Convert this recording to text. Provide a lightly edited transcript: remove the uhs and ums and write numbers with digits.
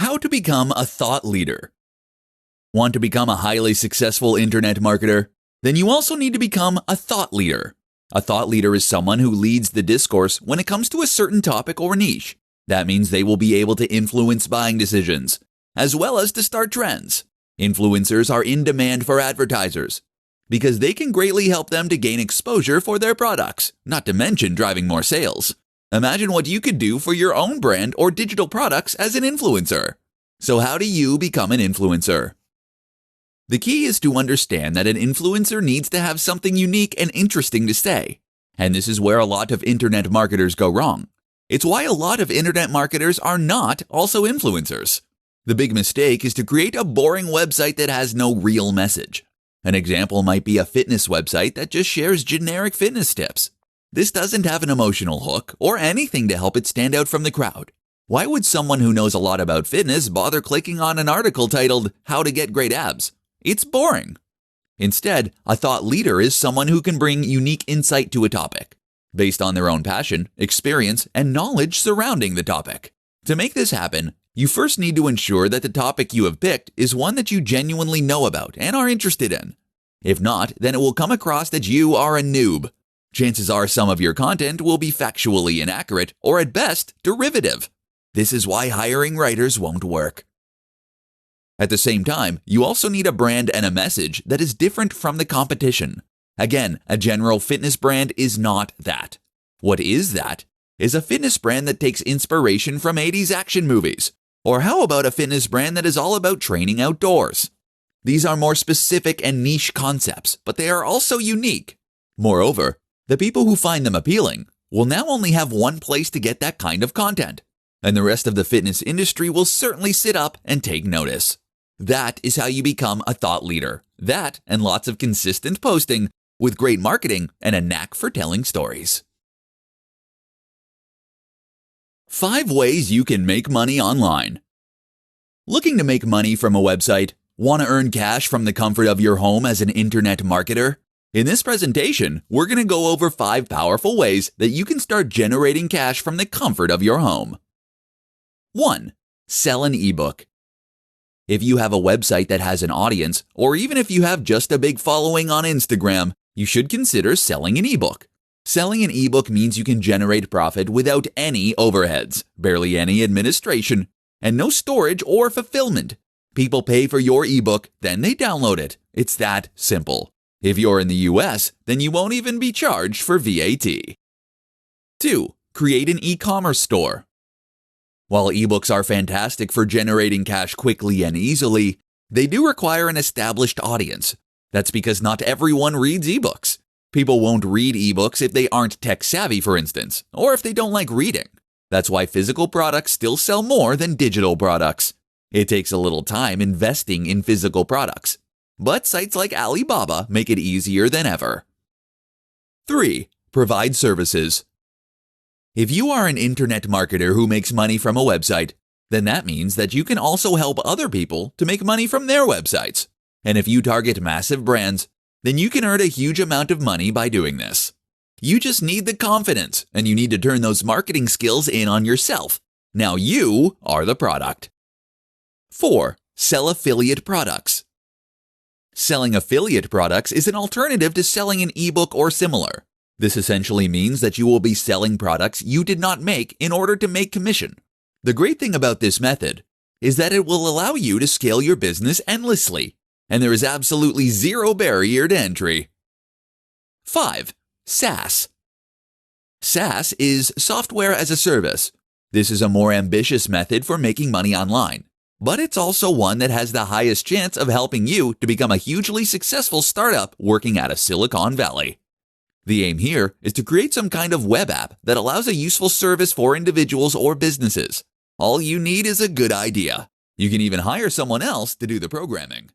How to become a thought leader. Want to become a highly successful internet marketer? Then you also need to become a thought leader. A thought leader is someone who leads the discourse when it comes to a certain topic or niche. That means they will be able to influence buying decisions, as well as to start trends. Influencers are in demand for advertisers because they can greatly help them to gain exposure for their products, not to mention driving more sales. Imagine what you could do for your own brand or digital products as an influencer. So how do you become an influencer? The key is to understand that an influencer needs to have something unique and interesting to say. And this is where a lot of internet marketers go wrong. It's why a lot of internet marketers are not also influencers. The big mistake is to create a boring website that has no real message. An example might be a fitness website that just shares generic fitness tips. This doesn't have an emotional hook or anything to help it stand out from the crowd. Why would someone who knows a lot about fitness bother clicking on an article titled, "How to Get Great Abs"? It's boring. Instead, a thought leader is someone who can bring unique insight to a topic, based on their own passion, experience, and knowledge surrounding the topic. To make this happen, you first need to ensure that the topic you have picked is one that you genuinely know about and are interested in. If not, then it will come across that you are a noob. Chances are some of your content will be factually inaccurate or at best derivative. This is why hiring writers won't work. At the same time, you also need a brand and a message that is different from the competition. Again, a general fitness brand is not that. What is that? Is a fitness brand that takes inspiration from 80s action movies. Or how about a fitness brand that is all about training outdoors? These are more specific and niche concepts, but they are also unique. Moreover, the people who find them appealing will now only have one place to get that kind of content, and the rest of the fitness industry will certainly sit up and take notice. That is how you become a thought leader. That and lots of consistent posting with great marketing and a knack for telling stories. 5 ways you can make money online. Looking to make money from a website? Want to earn cash from the comfort of your home as an internet marketer? In this presentation, we're going to go over 5 powerful ways that you can start generating cash from the comfort of your home. 1. Sell an ebook. If you have a website that has an audience, or even if you have just a big following on Instagram, you should consider selling an ebook. Selling an ebook means you can generate profit without any overheads, barely any administration, and no storage or fulfillment. People pay for your ebook, then they download it. It's that simple. If you're in the US, then you won't even be charged for VAT. 2. Create an e-commerce store. While ebooks are fantastic for generating cash quickly and easily, they do require an established audience. That's because not everyone reads ebooks. People won't read ebooks if they aren't tech-savvy, for instance, or if they don't like reading. That's why physical products still sell more than digital products. It takes a little time investing in physical products, but sites like Alibaba make it easier than ever. 3. Provide services. If you are an internet marketer who makes money from a website, then that means that you can also help other people to make money from their websites. And if you target massive brands, then you can earn a huge amount of money by doing this. You just need the confidence, and you need to turn those marketing skills in on yourself. Now you are the product. 4. Sell affiliate products. Selling affiliate products is an alternative to selling an ebook or similar. This essentially means that you will be selling products you did not make in order to make commission. The great thing about this method is that it will allow you to scale your business endlessly, and there is absolutely zero barrier to entry. 5. SaaS. SaaS is software as a service. This is a more ambitious method for making money online, but it's also one that has the highest chance of helping you to become a hugely successful startup working out of Silicon Valley. The aim here is to create some kind of web app that allows a useful service for individuals or businesses. All you need is a good idea. You can even hire someone else to do the programming.